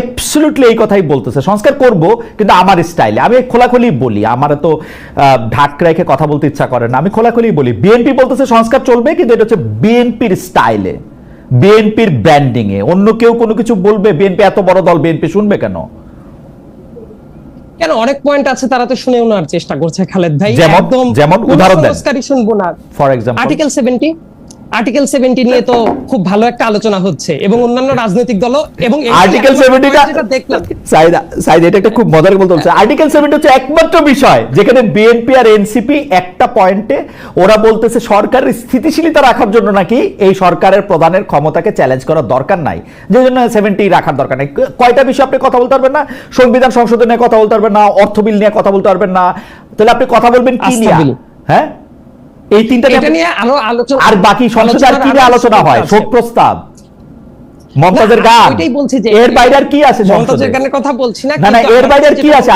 Absolutely এই কথাই বলতেছে, সংস্কার করব কিন্তু আমার স্টাইলে। আমি খোলাখুলি বলি, আমার তো ঢাক রেখে কথা বলতে ইচ্ছা করে না, আমি খোলাখুলি বলি। বিএনপি বলতেছে সংস্কার চলবে, কিন্তু এটা হচ্ছে বিএনপির স্টাইলে, বিএনপির ব্র্যান্ডিং এ। অন্য কেউ কোনো কিছু বলবে, বিএনপি এত বড় দল, বিএনপি শুনবে কেন? কেন, অনেক পয়েন্ট আছে, তারা তো শুনে নেওয়ার চেষ্টা করছে খালেদ ভাই। যেমন উদাহরণ দেন। সংস্কারই শুনবো না। ফর এক্সাম্পল আর্টিকেল 70 নিয়ে তো খুব ভালো একটা আলোচনা হচ্ছে, এবং অন্যান্য রাজনৈতিক দল এবং আর্টিকেল 70টা দেখলাম সাইদ এটা একটা খুব মজার বলতে হচ্ছে। আর্টিকেল 70 হচ্ছে একমাত্র বিষয় যেখানে বিএনপি আর এনসিপি একটা পয়েন্টে ওরা বলতেছে সরকারের স্থিতিশীলতা রাখার জন্য নাকি এই সরকারের প্রধানের ক্ষমতাকে চ্যালেঞ্জ করার দরকার নাই, যে জন্য 70 রাখার দরকার নাই। কয়টা বিষয় আপনি কথা বলতে পারবেন না? সংবিধান সংশোধন নিয়ে কথা বলতে পারবেন না, অর্থ বিল নিয়ে কথা বলতে পারবেন না, তাহলে আপনি কথা বলবেন কি নিয়ে? হ্যাঁ, এই তিনটা নিয়ে আরো আলোচনা। আর বাকি সংসদে আর কি নিয়ে আলোচনা হয়? শোক প্রস্তাব, মমতাজের গান, এর বাইরে আর কি আছে? মমতাজের গানের কথা বলছি না, না এর বাইরে আর কি আছে?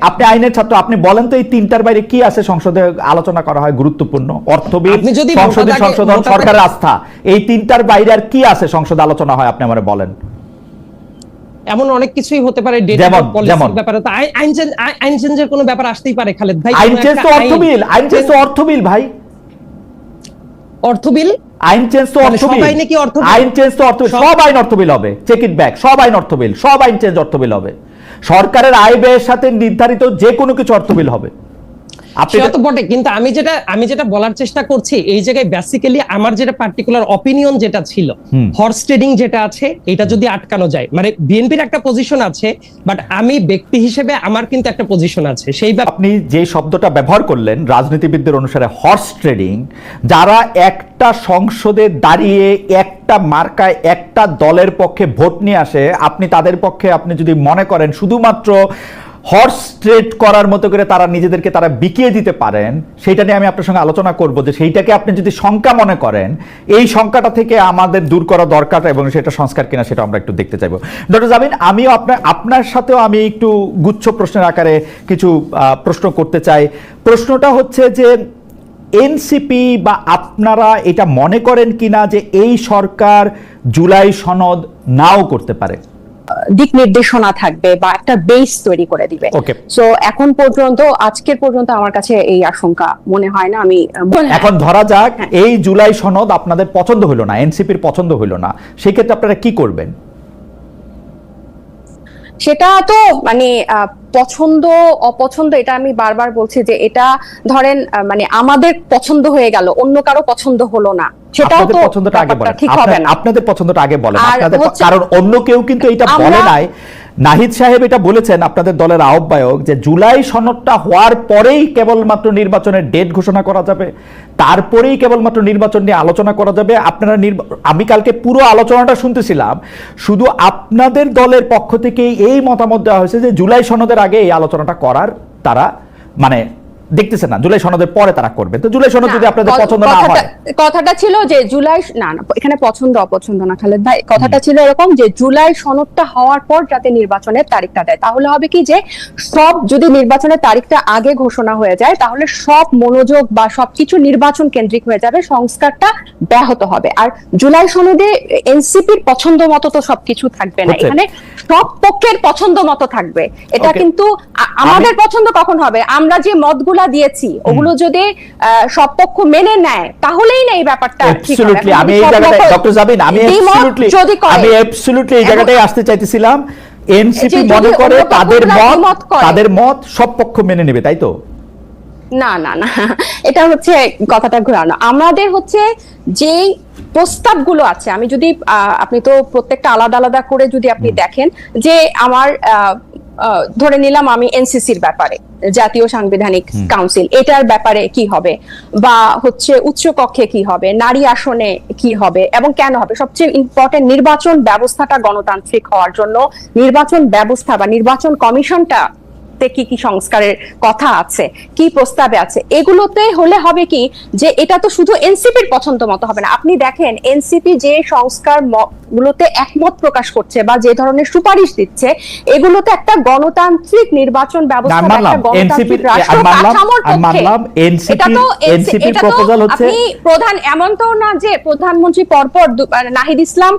আপনি আইনের ছাত্র, আপনি বলেন তো এই তিনটার বাইরে কি আছে সংসদে আলোচনা করা হয় গুরুত্বপূর্ণ? অর্থ বিল, সংসদীয় সংশোধন, সরকারের আস্থা, এই তিনটার বাইরে আর কি আছে সংসদে আলোচনা হয়? আপনি আমারে বলেন। এমন অনেক কিছুই হতে পারে, পলিসির ব্যাপারে তো আইন চেঞ্জের কোনো ব্যাপার আসতেই পারে খালেদ ভাই। আইন চেঞ্জ তো অর্থ বিল, আইন চেঞ্জ তো অর্থ বিল ভাই। অর্থ বিল, আইন চেঞ্জ তো অর্থ বিল, আইন চেঞ্জ তো অর্থ, সব আইন অর্থ বিল হবে। চেক ইট ব্যাক, সব আইন অর্থ বিল, সব আইন চেঞ্জ অর্থ বিল হবে। সরকারের আয় ব্যয়ের সাথে নির্ধারিত যে কোনো কিছু অর্থ বিল হবে। সেটা তো বটে, কিন্তু আমি যেটা বলার চেষ্টা করছি এই জায়গায় বেসিক্যালি আমার যেটা পার্টিকুলার অপিনিয়ন যেটা ছিল, হর্স ট্রেডিং যেটা আছে, এটা যদি আটকানো যায়, মানে বিএনপির একটা পজিশন আছে, বাট আমি ব্যক্তি হিসেবে আমার কিন্তু একটা পজিশন আছে। সেই আপনি যে শব্দটা ব্যবহার করলেন রাজনীতিবিদদের অনুসারে হর্স ট্রেডিং, যারা একটা সংসদে দাঁড়িয়ে একটা মার্কায় একটা দলের পক্ষে ভোট নিয়ে আসে, আপনি তাদের পক্ষে আপনি যদি মনে করেন শুধুমাত্র হর্স ট্রেড করার মতো করে তারা নিজেদেরকে তারা বিকিয়ে দিতে পারেন, সেইটা নিয়ে আমি আপনার সঙ্গে আলোচনা করব, যে সেইটাকে আপনি যদি শঙ্কা মনে করেন, এই শঙ্কাটা থেকে আমাদের দূর করা দরকার, এবং সেটা সংস্কার কিনা সেটা আমরা একটু দেখতে চাইবো। ডক্টর জামিন, আমিও আপনার সাথেও আমি একটু গুচ্ছ প্রশ্নের আকারে কিছু প্রশ্ন করতে চাই। প্রশ্নটা হচ্ছে যে এনসিপি বা আপনারা এটা মনে করেন কিনা যে এই সরকার জুলাই সনদ নাও করতে পারে? দিক নির্দেশনা থাকবে বা একটা বেস তৈরি করে দিবে। সো এখন পর্যন্ত, আজকের পর্যন্ত আমার কাছে এই আশঙ্কা মনে হয় না। আমি এখন ধরা যাক এই জুলাই সনদ আপনাদের পছন্দ হলো না, এনসিপির পছন্দ হলো না, সেই ক্ষেত্রে আপনারা কি করবেন? সেটা তো মানে পছন্দ অপছন্দ, এটা আমি বারবার বলছি যে এটা ধরেন মানে আমাদের পছন্দ হয়ে গেল, অন্য কারো পছন্দ হলো না, সেটাও তো ঠিক হবে না। আপনাদের পছন্দটা আগে বলেন, কারণ অন্য কেউ কিন্তু এটা বলে নাই। নাহিদ সাহেব এটা বলেছেন, আপনাদের দলের আহ্বায়ক, যে জুলাই সনদটা হওয়ার পরেই কেবলমাত্র নির্বাচনের ডেট ঘোষণা করা যাবে, তারপরেই কেবলমাত্র নির্বাচন নিয়ে আলোচনা করা যাবে। আপনারা আমি কালকে পুরো আলোচনাটা শুনতেছিলাম, শুধু আপনাদের দলের পক্ষ থেকে এই মতামত দেওয়া হয়েছে যে জুলাই সনদের আগে এই আলোচনাটা করার তারা মানে দেখতেছে না, জুলাই সনদের পরে তারা করবে। তো জুলাই সনদ যদি আপনাদের পছন্দ না হয়, কথাটা ছিল যে জুলাই না, এখানে পছন্দ অপছন্দ না খালেদ ভাই, কথাটা ছিল এরকম যে জুলাই সনদটা হওয়ার পর যাতে নির্বাচনের তারিখটা দেয়, তাহলে হবে কি যে সব, যদি নির্বাচনের তারিখটা আগে ঘোষণা হয়ে যায় তাহলে সব মনোযোগ বা সবকিছু নির্বাচন কেন্দ্রিক হয়ে যাবে, সংস্কারটা ব্যাহত হবে। আর জুলাই সনদে এনসিপির পছন্দ মতো তো সবকিছু থাকবে না, এখানে সব পক্ষের পছন্দ মতো থাকবে। এটা কিন্তু আমাদের পছন্দ কখন হবে? আমরা যে মতগুলো দিয়েছি ওগুলো যদি সব পক্ষ মেনে নেয় তাহলেই না এই ব্যাপারটা ঠিক হবে। আমি এই জায়গাটায় ডক্টর জামিন, আমি অ্যাবসলিউটলি এই জায়গাটাই আসতে চাইতেছিলাম। এনসিপি মনে করে তাদের মত সব পক্ষ মেনে নেবে, তাই তো? না না না, এটা হচ্ছে কথাটা ঘোরানো। আমাদের হচ্ছে যেই প্রস্তাবগুলো আছে, আমি যদি আপনি তো প্রত্যেকটা আলাদা আলাদা করে যদি আপনি দেখেন, যে আমার ধরে নিলাম আমি এনসিসির ব্যাপারে, জাতীয় সাংবিধানিক কাউন্সিল, এটার ব্যাপারে কি হবে, বা হচ্ছে উচ্চ কক্ষে কি হবে, নারী আসনে কি হবে এবং কেন হবে, সবচেয়ে ইম্পর্টেন্ট নির্বাচন ব্যবস্থাটা গণতান্ত্রিক হওয়ার জন্য নির্বাচন ব্যবস্থা বা নির্বাচন কমিশনটা কি কি সংস্কারের কথা আছে, কি প্রস্তাবে আছে, এগুলোতে হলে হবে কি যে এটা তো শুধু এনসিপির পছন্দ মতো হবে না। আপনি দেখেন এনসিপি যে সংস্কার গুলোতে একমত প্রকাশ করছে বা যে ধরনের সুপারিশ দিচ্ছে, এগুলোতে একটা গণতান্ত্রিক নির্বাচন ব্যবস্থা, একটা গণতান্ত্রিক রাষ্ট্র কাঠামোর পক্ষে। এটা তো আপনি প্রধান, এমন তো না যে প্রধানমন্ত্রী পরপর নাহিদ ইসলাম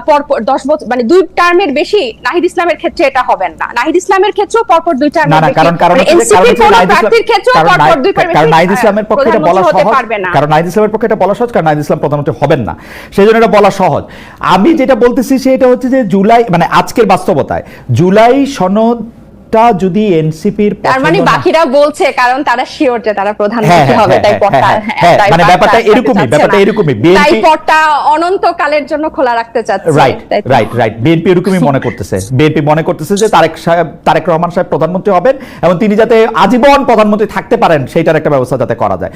পরপর 10 বছর মানে 2 টার্মের বেশি, নাহিদ ইসলামের ক্ষেত্রে এটা হবে না, নাহিদ ইসলামের ক্ষেত্রেও পরপর 2 টার্মের বেশি, এনসিপি কোন প্রার্থীর ক্ষেত্রেও পরপর 2 টার্মের বেশি। কারণ নাহিদ ইসলামের পক্ষে এটা বলা সহজ, কারণ নাহিদ ইসলামের পক্ষে এটা বলা সহজ, কারণ নাহিদ ইসলাম প্রধানমন্ত্রী হবেন না, সেজন্য এটা বলা সহজ। আমি যেটা বলতেছি সেটা হচ্ছে যে জুলাই মানে আজকের বাস্তবতায় জুলাই সনদটা যদি এনসিপির, তার মানে বাকিরা বলছে কারণ তারা শিওর যে তারা প্রধানমন্ত্রী হবে, তাই পথটা মানে ব্যাপারটা এরকমই তাই পথটা অনন্তকালের জন্য খোলা রাখতে চাচ্ছে। রাইট বিএনপি এরকমই মনে করতেছে, বিএনপি মনে করতেছে যে তারেক রহমান সাহেব প্রধানমন্ত্রী হবেন এবং তিনি যাতে আজীবন প্রধানমন্ত্রী থাকতে পারেন সেইটার একটা ব্যবস্থা যাতে করা যায়।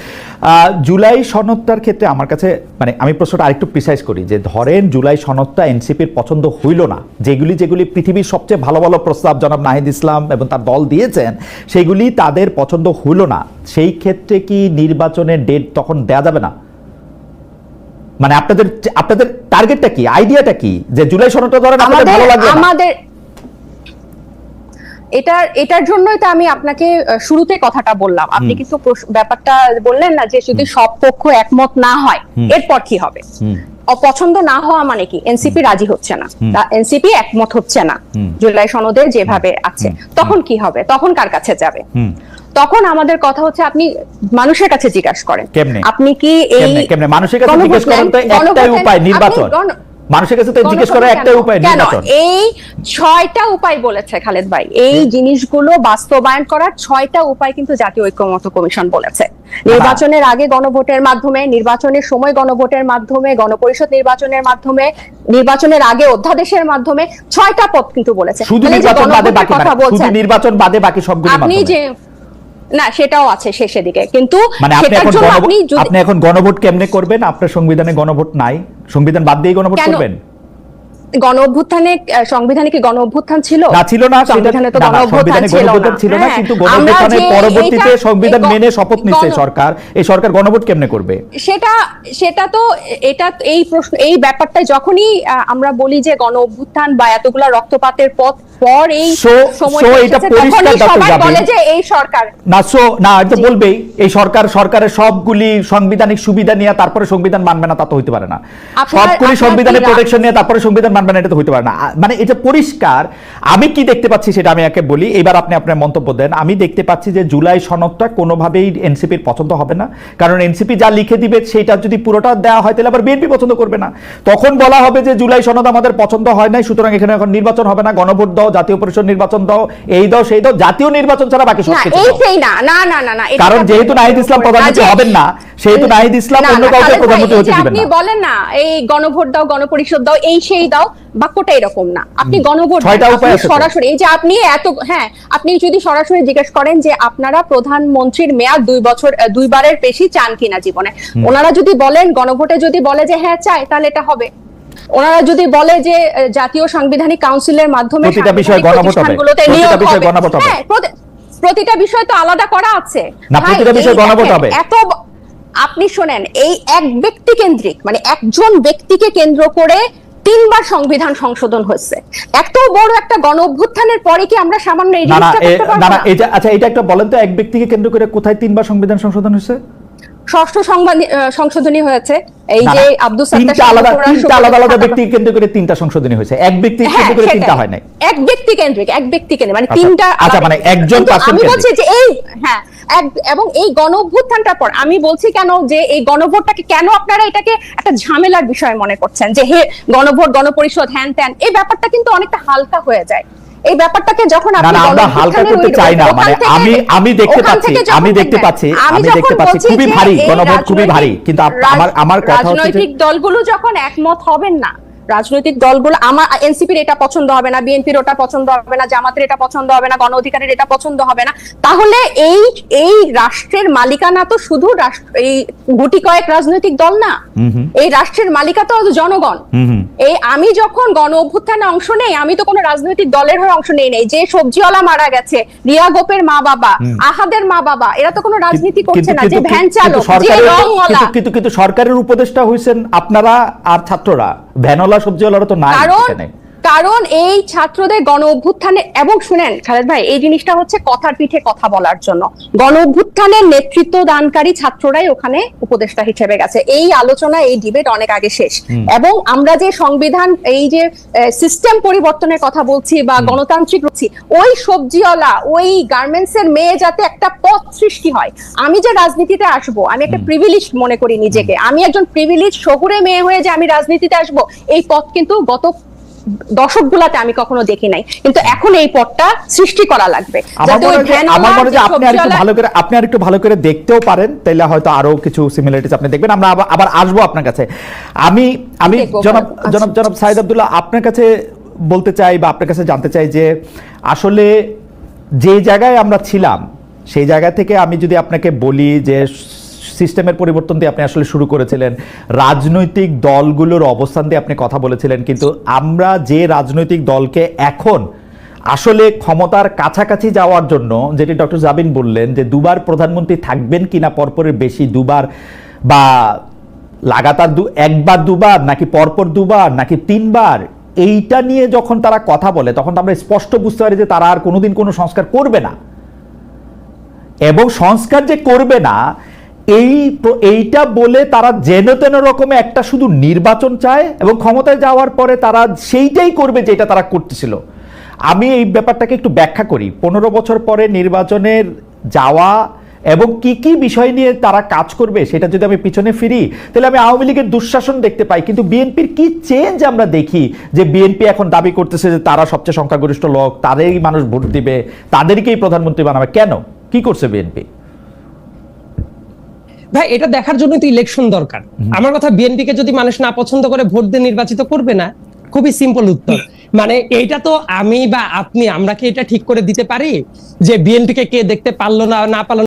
জুলাই সনদটার ক্ষেত্রে আমার কাছে মানে আমি প্রশ্নটা আরেকটু প্রিসাইজ করি যে ধরেন জুলাই সনদটা এনসিপির পছন্দ হইল না, যেগুলি পৃথিবীর সবচেয়ে ভালো ভালো প্রস্তাব জনাব নাহিদ ইসলাম এবং তার দল দিয়েছেন সেগুলি তাদের পছন্দ হইল না, সেই ক্ষেত্রে কি নির্বাচনের ডেট তখন দেয়া যাবে না? মানে আপনাদের টার্গেটটা কি, আইডিয়াটা কি, যে জুলাই সনদটা ধরেন আপনাদের ভালো লাগবে না? আমাদের এটার জন্যই তো আমি আপনাকে শুরুতে কথাটা বললাম। আপনি কিন্তু ব্যাপারটা বললেন না যে যদি সব পক্ষ একমত না হয় এরপর কি হবে। অপছন্দ না হওয়া মানে কি, এনসিপি রাজি হচ্ছে না, এনসিপি একমত হচ্ছে না জুলাই সনদে যেভাবে আছে, তখন কি হবে, তখন কার কাছে যাবে? তখন আমাদের কথা হচ্ছে আপনি মানুষের কাছে জিজ্ঞাসা করেন, আপনি কি এই মানুষের কাছে জিজ্ঞেস করেন তো একটাই উপায় নির্বাচন, মানুষের কাছে তো জিজ্ঞেস করার একটাই উপায় নির্বাচন। এই 6টা উপায় বলেছে খালেদ ভাই, এই জিনিসগুলো বাস্তবায়ন করার 6টা উপায় কিন্তু জাতীয় ঐক্যমত্য কমিশন বলেছে। নির্বাচনের আগে গণভোটের মাধ্যমে, নির্বাচনের সময় গণভোটের মাধ্যমে, গণপরিষদ নির্বাচনের মাধ্যমে, নির্বাচনের আগে অধ্যাদেশের মাধ্যমে 6টা পথ কিন্তু বলেছে। শুধু নির্বাচন বাদে বাকি, শুধু নির্বাচন বাদে বাকি সবগুলো আপনি যে না সেটাও আছে শেষের দিকে, কিন্তু মানে আপনি এখন গণভোট কেমনে করবেন? আপনার সংবিধানে গণভোট নাই, সংবিধান বাদ দিয়ে গণভোট করবেন? গণ অভ্যুত্থানে সংবিধানে কি গণ অভ্যুত্থান ছিল? না ছিল না, সংবিধানে তো গণ অভ্যুত্থান ছিল না, কিন্তু গণ অভ্যুত্থানের পরবর্তীতে সংবিধান মেনে শপথ নিচ্ছে সরকার, এই সরকার গণভোট কেমনে করবে? সেটা তো এটা এই প্রশ্ন, এই ব্যাপারটা যখনই আমরা বলি যে গণ অভ্যুত্থান বা এতগুলা রক্তপাতের পর এই সময়টা তখনই সবাই বলে যে এই সরকার না এটা বলবেই এই সরকারের সবগুলি সাংবিধানিক সুবিধা নিয়ে তারপরে সংবিধান মানবে না, তা তো হইতে পারে না। সবগুলি সংবিধানের প্রোটেকশন নিয়ে তারপরে সংবিধান মানবে না, এটা তো হইতে পারে না। মানে এটা পরিষ্কার। আমি কি দেখতে পাচ্ছি সেটা আমি একে বলি, এবার আপনি আপনার মন্তব্য দেন। আমি দেখতে পাচ্ছি যে জুলাই সনদটা কোনোভাবেই এনসিপির পছন্দ হবে না, কারণ এনসিপি যা লিখে দিবে সেটা যদি পুরোটা দেওয়া হয় তাহলে আবার বিএনপি পছন্দ করবে না। তখন বলা হবে যে জুলাই সনদ আমাদের পছন্দ হয় নাই, সুতরাং এখানে এখন নির্বাচন হবে না, গণভোট দাও, জাতীয় পরিষদ নির্বাচন দাও, এই দাও সেই দাও, জাতীয় নির্বাচন ছাড়া বাকি সব কিছু না। কারণ যেহেতু নাহিদ ইসলাম প্রধানমন্ত্রী হবেন না, সেহেতু নাহিদ ইসলাম অন্য কাউকে প্রধানমন্ত্রী হতে দিবেন না। আপনি বলেন না এই গণভোট দাও, গণপরিষদ দাও, এই সেই দাও, বাক্যটা এরকম না। আপনি গণভোট সরাসরি, এই যে আপনি আপনি যদি সরাসরি জিজ্ঞেস করেন যে আপনারা প্রধানমন্ত্রীর মেয়াদ 2 বছর 2 বারের বেশি চান কিনা জীবনে, ওনারা যদি বলেন গণভোটে যদি বলে যে হ্যাঁ চাই, তাহলে এটা হবে। ওনারা যদি বলে যে জাতীয় সাংবিধানিক কাউন্সিলের মাধ্যমে প্রতিটা বিষয় গণভোট হবে, প্রতিটা বিষয় তো আলাদা করা আছে না, প্রতিটা বিষয় গণভোট হবে। এত আপনি শোনেন, এই এক ব্যক্তি কেন্দ্রিক, মানে একজন ব্যক্তিকে কেন্দ্র করে 3 বার সংবিধান সংশোধন হয়েছে। এত বড় একটা গণ অভ্যুত্থানের পরে কি আমরা সামান্য এই জিনিসটা করতে পারবো না? আচ্ছা এটা একটা বলেন তো, এক ব্যক্তিকে কেন্দ্র করে কোথায় 3 বার সংবিধান সংশোধন হয়েছে? 6ষ্ঠ সংশোধনী হয়েছে, এই যে আব্দুল সাত্তার আলাদা ব্যক্তিকে কেন্দ্র করে 3টা সংশোধনী হয়েছে, এক ব্যক্তিকে কেন্দ্র করে 3টা হয় নাই। এক ব্যক্তি কেন্দ্রিক মানে 3টা। আচ্ছা মানে একজন পার্সন। আমি বলছি যে এই এবং এই গণ অভ্যুত্থানটার পর আমি বলছি কেন যে এই গণভোটটাকে কেন আপনারা এটাকে একটা ঝামেলার বিষয় মনে করছেন, যে হে গণভোট, গণপরিষদ, হ্যান ত্যান, এই ব্যাপারটা কিন্তু অনেকটা হালকা হয়ে যায়। এই ব্যাপারটা যখন আপনি আমরা হালকা করতে চাই না, মানে আমি দেখতে পাচ্ছি খুবই ভারী, গণভোট খুবই ভারী, কিন্তু আমার কথা হচ্ছে রাজনৈতিক দলগুলো যখন একমত হবেন না, রাজনৈতিক দলগুলো, আমার এনসিপির এটা পছন্দ হবে না, বিএনপির ওটা পছন্দ হবে না, জামাতের এটা পছন্দ হবে না, গণ অধিকারের এটা পছন্দ হবে না, তাহলে এই রাষ্ট্রের মালিকানা তো শুধু এই গুটি কয়েক রাজনৈতিক দল না, এই রাষ্ট্রের মালিকা তো জনগণ। এই আমি যখন গণ অভ্যুত্থানে অংশ নেই, আমি তো কোনো রাজনৈতিক দলের হয়ে অংশ নেই। যে সবজিওয়ালা মারা গেছে, রিয়া গোপের মা বাবা, আহাদের মা বাবা, এরা তো কোনো রাজনীতি করছে না, যে ভ্যান চালক, যে রংওয়ালা, কিন্তু সরকারের উপদেষ্টা হইছেন আপনারা আর ছাত্ররা, ভ্যানওয়ালা সবজিওয়ালারা তো নাই এখানে। কারণ এই ছাত্রদের গণ অভ্যুত্থানে, এবং শুনেন খালেদ ভাই, এই জিনিসটা হচ্ছে কথার পিঠে কথা বলার জন্য, গণ অভ্যুত্থানের নেতৃত্ব দানকারী ছাত্ররাই ওখানে উপদেষ্টা হিসেবে গেছে। এই আলোচনা, এই ডিবেট অনেক আগে শেষ। এবং আমরা যে সংবিধান, এই যে সিস্টেম পরিবর্তনের কথা বলছি বা গণতান্ত্রিক বলছি, ওই সবজিওয়ালা, ওই গার্মেন্টস এর মেয়ে যাতে একটা পথ সৃষ্টি হয়। আমি যে রাজনীতিতে আসব, আমি একটা প্রিভিলেজ মনে করি নিজেকে, আমি একজন প্রিভিলেজ শহুরে মেয়ে হয়ে যে আমি রাজনীতিতে আসব, এই পথ কিন্তু গত দশকগুলাতে আমি কখনো দেখি নাই, কিন্তু এখন এই পথটা সৃষ্টি করা লাগবে। আমার মনে হয় আপনি আরেকটু ভালো করে দেখতেও পারেন, তাইলে হয়তো আরো কিছু সিমিলারিটিস আপনি দেখবেন। আমরা আবার আসবো আপনার কাছে। আমি জনাব সাইদ আব্দুল্লাহ, আপনার কাছে বলতে চাই বা আপনার কাছে জানতে চাই যে আসলে যে জায়গায় আমরা ছিলাম সেই জায়গা থেকে আমি যদি আপনাকে বলি যে সিস্টেমের পরিবর্তন দিয়ে আপনি আসলে শুরু করেছিলেন, রাজনৈতিক দলগুলোর অবস্থান দিয়ে আপনি কথা বলেছিলেন, কিন্তু আমরা যে রাজনৈতিক দলকে এখন আসলে ক্ষমতার কাছাকাছি যাওয়ার জন্য, যেটি ডক্টর জাবিন বললেন যে দুবার প্রধানমন্ত্রী থাকবেন কিনা পরপরের বেশি, দুবার বা লাগাতার একবার দুবার, নাকি পরপর দুবার, নাকি তিনবার, এইটা নিয়ে যখন তারা কথা বলে তখন আমরা স্পষ্ট বুঝতে পারি যে তারা আর কোনোদিন কোনো সংস্কার করবে না। এবং সংস্কার যে করবে না এইটা বলে তারা যেন তেন রকমে একটা শুধু নির্বাচন চায় এবং ক্ষমতায় যাওয়ার পরে তারা সেইটাই করবে যেটা তারা করতেছিল। আমি এই ব্যাপারটাকে একটু ব্যাখ্যা করি। 15 বছর পরে নির্বাচনের যাওয়া এবং কি কি বিষয় নিয়ে তারা কাজ করবে সেটা যদি আমি পিছনে ফিরি, তাহলে আমি আওয়ামী লীগের দুঃশাসন দেখতে পাই, কিন্তু বিএনপির কি চেঞ্জ আমরা দেখি যে বিএনপি এখন দাবি করতেছে যে তারা সবচেয়ে সংখ্যাগরিষ্ঠ লোক, তাদেরই মানুষ ভোট দিবে, তাদেরকেই প্রধানমন্ত্রী বানাবে। কেন, কি করছে বিএনপি? ভাই, এটা দেখার জন্য তো ইলেকশন দরকার। আমার কথা, বিএনপি কে যদি মানুষ না পছন্দ করে ভোট দিয়ে নির্বাচিত করবে না? খুবই সিম্পল উত্তর। মানে এইটা তো আমি বা আপনি, আমরা কি এটা ঠিক করে দিতে পারি যে বিএনপি কে দেখতে পারলো না পারলো